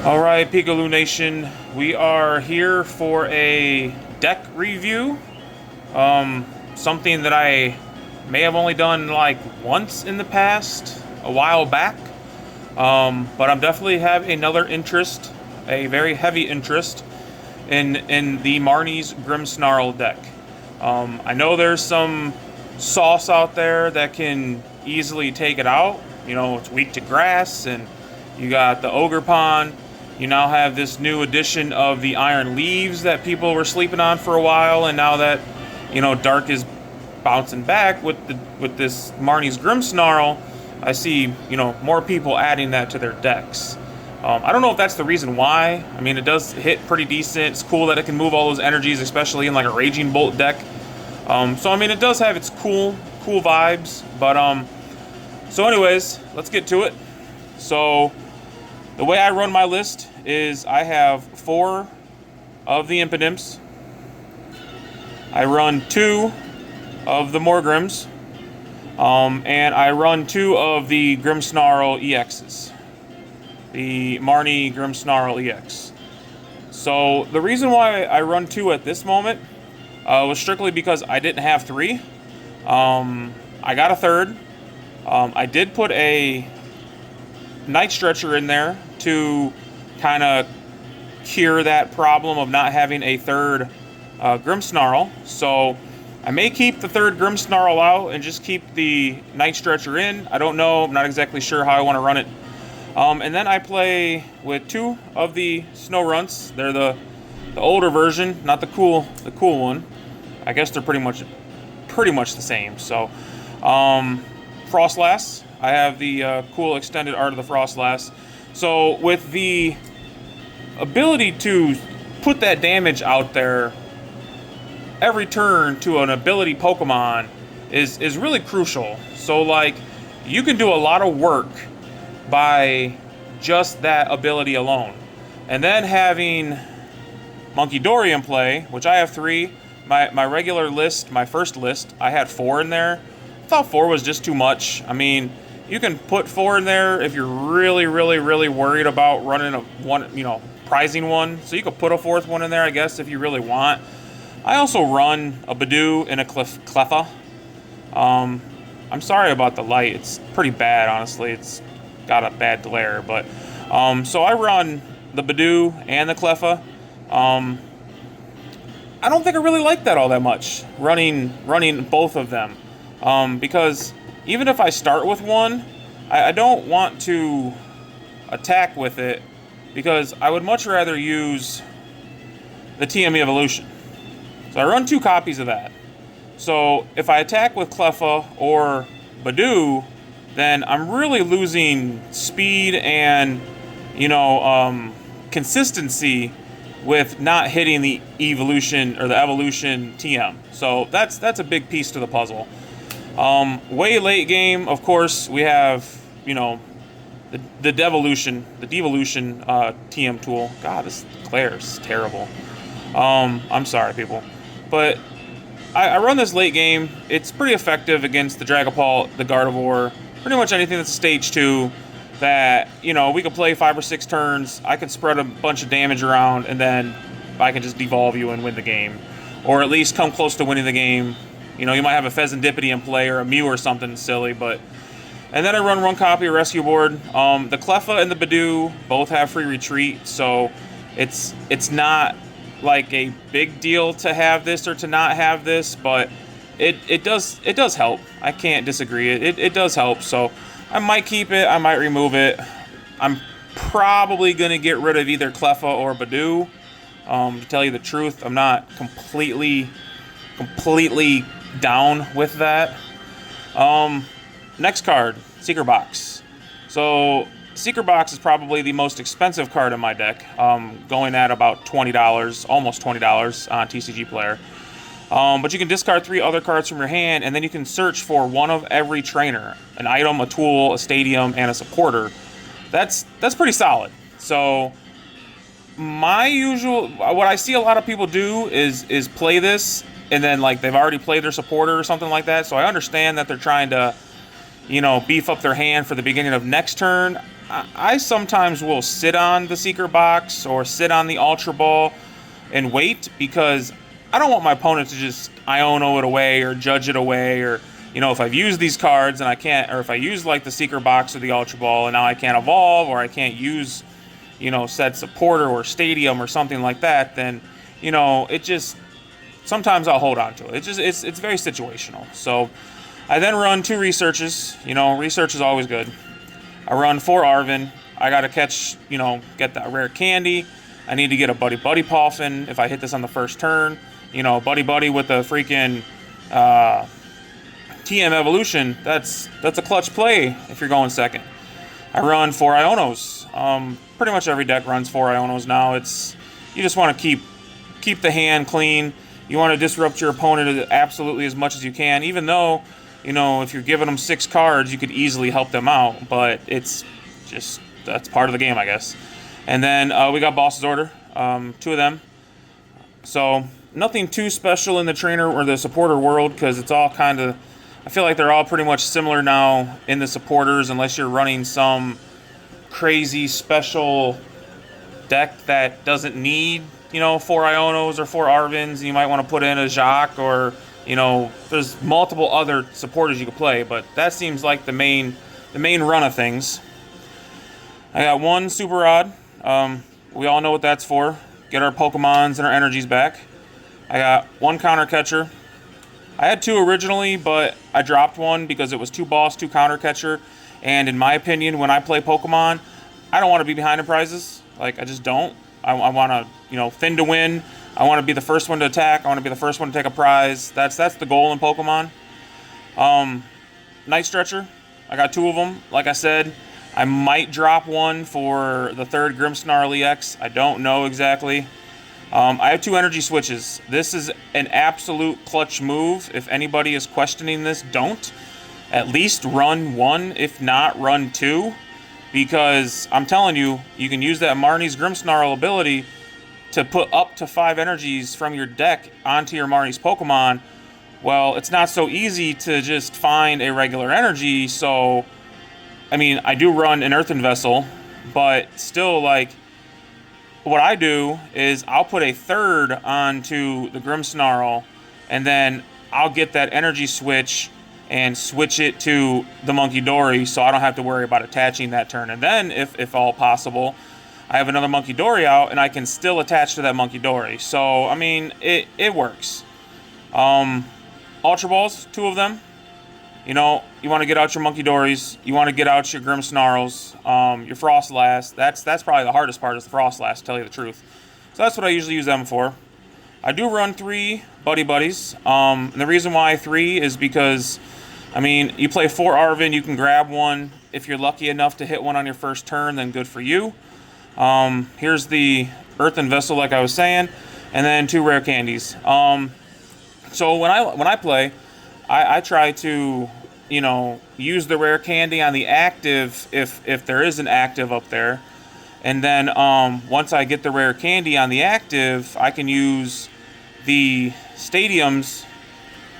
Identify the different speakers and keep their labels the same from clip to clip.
Speaker 1: All right, Peekaloo Nation, we are here for a deck review. Something that I may have only done like once in the past, a while back. But I'm definitely have another interest, a very heavy interest in the Marnie's Grimsnarl deck. I know there's some sauce out there that can easily take it out. You know, it's weak to grass, and you got the Ogre Pond. You now have this new addition of the Iron Leaves that people were sleeping on for a while, and now that Dark is bouncing back with this Marnie's Grimsnarl, I see more people adding that to their decks. I don't know if that's the reason why. I mean, it does hit pretty decent. It's cool that it can move all those energies, especially in like a Raging Bolt deck. So I mean, it does have its cool vibes. But so anyways, let's get to it. So the way I run my list is I have 4 of the Impidimps. I run 2 of the Morgrims. And I run 2 of the Grimsnarl EXs. The Marnie Grimsnarl EX. So the reason why I run 2 at this moment was strictly because I didn't have 3. I got a third. I did put a Night Stretcher in there to kind of cure that problem of not having a third Grimsnarl. So I may keep the third Grimsnarl out and just keep the Night Stretcher in. I don't know. I'm not exactly sure how I want to run it. And then I play with 2 of the Snow Runts. They're the older version, not the cool one. I guess they're pretty much the same. So Frostlass. I have the cool extended art of the Frostlass. So with the ability to put that damage out there every turn to an ability Pokemon is really crucial. So like, you can do a lot of work by just that ability alone. And then having Monkey Dory in play, which I have 3. My regular list, my first list, I had 4 in there. I thought 4 was just too much. I mean, you can put 4 in there if you're really worried about running a one, prizing one. So you could put a 4th one in there, I guess, if you really want. I also run a Badoo and a Cleffa. I'm sorry about the light. It's pretty bad, honestly. It's got a bad glare, but so I run the Badoo and the Cleffa. I don't think I really like that all that much, running both of them, because even if I start with one, I don't want to attack with it, because I would much rather use the TME Evolution. So I run 2 copies of that. So if I attack with Cleffa or Badoo, then I'm really losing speed and consistency with not hitting the evolution or the evolution TM. So that's a big piece to the puzzle. Way late game, of course, we have the devolution, the devolution TM tool. God, this glare is terrible. I'm sorry, people, but I run this late game. It's pretty effective against the Dragapult, the Gardevoir, pretty much anything that's stage 2 that, we could play 5 or 6 turns. I could spread a bunch of damage around, and then I can just devolve you and win the game. Or at least come close to winning the game. You might have a Pheasantipity in play or a Mew or something silly, but... And then I run 1 copy of Rescue Board. The Cleffa and the Badoo both have free retreat, so it's not like a big deal to have this or to not have this, but it does help. I can't disagree. It does help. So I might keep it. I might remove it. I'm probably gonna get rid of either Cleffa or Badoo. To tell you the truth, I'm not completely down with that. Next card, Secret Box. So Secret Box is probably the most expensive card in my deck, going at about $20, almost $20 on TCG Player. But you can discard 3 other cards from your hand, and then you can search for one of every trainer: an item, a tool, a stadium, and a supporter. That's pretty solid. So what I see a lot of people do is play this, and then like they've already played their supporter or something like that. So I understand that they're trying to, beef up their hand for the beginning of next turn. I sometimes will sit on the secret box or sit on the Ultra Ball and wait, because I don't want my opponent to just Iono it away or judge it away, or, if I've used these cards and I can't, or if I use like the secret box or the Ultra Ball and now I can't evolve, or I can't use, said supporter or stadium or something like that, then, it just, sometimes I'll hold on to it. It's very situational. So I then run 2 researches. Research is always good. I run 4 Arven. I got to catch, get that rare candy. I need to get a Buddy Buddy Poffin if I hit this on the first turn. Buddy Buddy with the freaking TM Evolution. That's a clutch play if you're going second. I run 4 Ionos. Pretty much every deck runs 4 Ionos now. You just want to keep the hand clean. You want to disrupt your opponent absolutely as much as you can, even though, if you're giving them 6 cards, you could easily help them out, but it's just, that's part of the game, I guess. And then we got Boss's Order, 2 of them. So nothing too special in the trainer or the supporter world, because it's all kind of, I feel like they're all pretty much similar now in the supporters, unless you're running some crazy special deck that doesn't need 4 Ionos or 4 Arvins, and you might want to put in a Jacques, or, there's multiple other supporters you could play, but that seems like the main run of things. I got 1 Super Rod. We all know what that's for. Get our Pokemons and our energies back. I got 1 Counter Catcher. I had 2 originally, but I dropped 1 because it was 2 boss, 2 Counter Catcher, and in my opinion, when I play Pokemon, I don't want to be behind in prizes. Like, I just don't. I want to, thin to win. I want to be the first one to attack. I want to be the first one to take a prize. That's the goal in Pokemon. Night Stretcher. I got 2 of them. Like I said, I might drop 1 for the 3rd Grimsnarl EX. I don't know exactly. I have 2 energy switches. This is an absolute clutch move. If anybody is questioning this, don't. At least run 1, if not run 2. Because I'm telling you, you can use that Marnie's Grimsnarl ability to put up to 5 energies from your deck onto your Marnie's Pokemon. Well, it's not so easy to just find a regular energy, so, I mean, I do run an Earthen Vessel, but still, like, what I do is I'll put a 3rd onto the Grimsnarl, and then I'll get that energy switch and switch it to the Monkey Dory, so I don't have to worry about attaching that turn. And then, if all possible, I have another Monkey Dory out, and I can still attach to that Monkey Dory. So, I mean, it works. Ultra Balls, 2 of them. You want to get out your Monkey Dories. You want to get out your Grimsnarls, your Frostlass. That's probably the hardest part, is the Frostlass, to tell you the truth. So that's what I usually use them for. I do run 3 Buddy Buddies. And the reason why 3 is because, I mean, you play 4 Arven, you can grab 1. If you're lucky enough to hit 1 on your first turn, then good for you. Here's the Earthen Vessel, like I was saying, and then 2 rare candies. So when I play, I try to, use the rare candy on the active if there is an active up there. And then once I get the rare candy on the active, I can use the stadiums,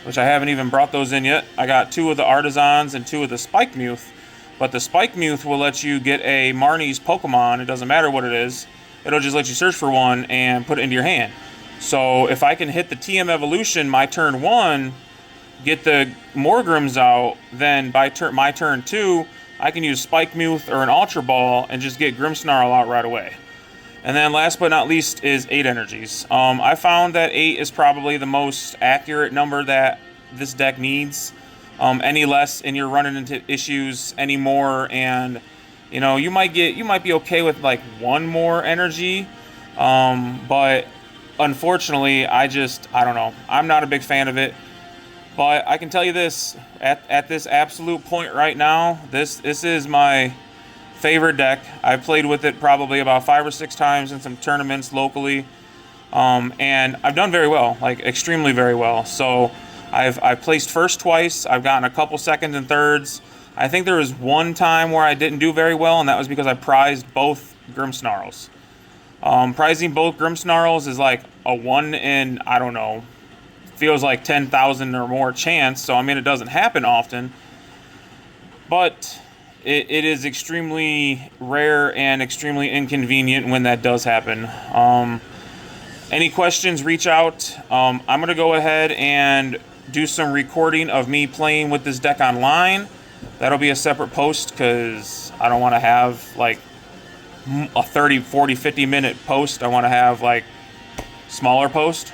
Speaker 1: which I haven't even brought those in yet. I got 2 of the Artisans and 2 of the Spike Muth. But the Spike Muth will let you get a Marnie's Pokemon. It doesn't matter what it is. It'll just let you search for 1 and put it into your hand. So if I can hit the TM Evolution my turn 1, get the Morgrims out, then by my turn 2, I can use Spike Muth or an Ultra Ball and just get Grimsnarl out right away. And then last but not least is 8 energies. I found that 8 is probably the most accurate number that this deck needs. Any less and you're running into issues anymore, and you might be okay with like 1 more energy, but unfortunately I don't know, I'm not a big fan of it. But I can tell you this, at this absolute point right now, this is my favorite deck. I've played with it probably about 5 or 6 times in some tournaments locally, and I've done very well, like extremely very well. So I've placed first twice. I've gotten a couple seconds and thirds. I think there was 1 time where I didn't do very well, and that was because I prized both Grimsnarls. Prizing both Grimsnarls is like a 1 in, I don't know, feels like 10,000 or more chance. So, I mean, it doesn't happen often. But it is extremely rare and extremely inconvenient when that does happen. Any questions, reach out. I'm going to go ahead and do some recording of me playing with this deck online. That'll be a separate post because I don't want to have like a 30, 40, 50 minute post. I want to have like smaller post.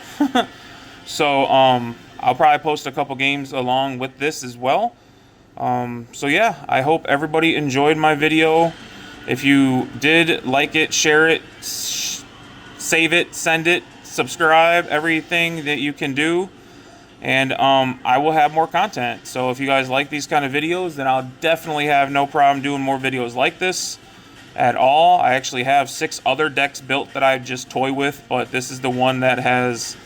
Speaker 1: So I'll probably post a couple games along with this as well. So yeah, I hope everybody enjoyed my video. If you did, like it, share it, save it, send it, subscribe, everything that you can do. And I will have more content. So if you guys like these kind of videos, then I'll definitely have no problem doing more videos like this at all. I actually have 6 other decks built that I just toy with, but this is the one that has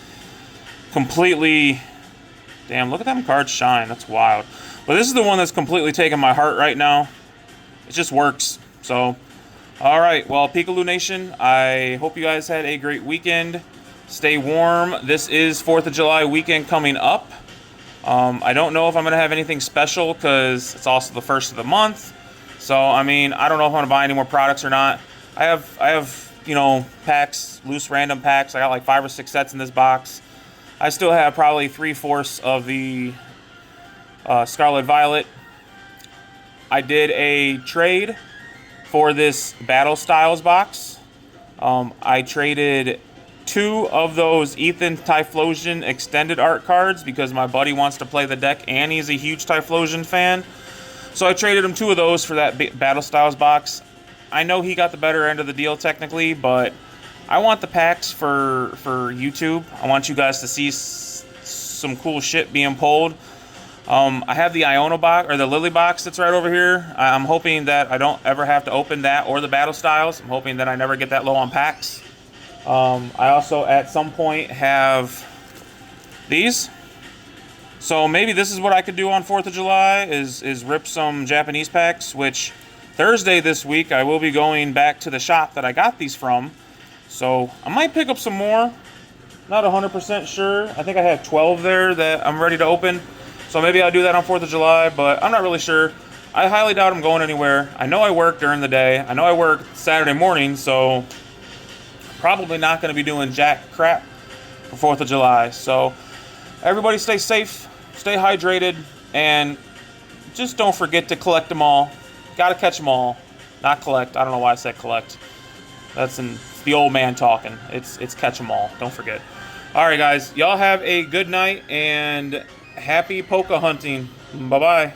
Speaker 1: completely... Damn, look at them cards shine. That's wild. But this is the one that's completely taking my heart right now. It just works. So, all right. Well, Peekaloo Nation, I hope you guys had a great weekend. Stay warm. This is 4th of July weekend coming up. I don't know if I'm going to have anything special because it's also the 1st of the month. So, I mean, I don't know if I'm going to buy any more products or not. I have, you know, packs, loose random packs. I got like 5 or 6 sets in this box. I still have probably 3/4 of the Scarlet Violet. I did a trade for this Battle Styles box. I traded 2 of those Ethan Typhlosion extended art cards because my buddy wants to play the deck and he's a huge Typhlosion fan. So I traded him 2 of those for that Battle Styles box. I know he got the better end of the deal technically, but I want the packs for YouTube. I want you guys to see some cool shit being pulled. I have the Iona box, or the Lily box that's right over here. I'm hoping that I don't ever have to open that or the Battle Styles. I'm hoping that I never get that low on packs. I also, at some point, have these. So maybe this is what I could do on 4th of July, is rip some Japanese packs, which Thursday this week I will be going back to the shop that I got these from. So I might pick up some more. Not 100% sure. I think I have 12 there that I'm ready to open. So maybe I'll do that on 4th of July, but I'm not really sure. I highly doubt I'm going anywhere. I know I work during the day. I know I work Saturday morning, so probably not going to be doing jack crap for 4th of July. So everybody stay safe, stay hydrated, and just don't forget to collect them all. Got to catch them all. Not collect. I don't know why I said collect. That's the old man talking. It's catch them all. Don't forget. All right, guys. Y'all have a good night and happy polka hunting. Bye-bye.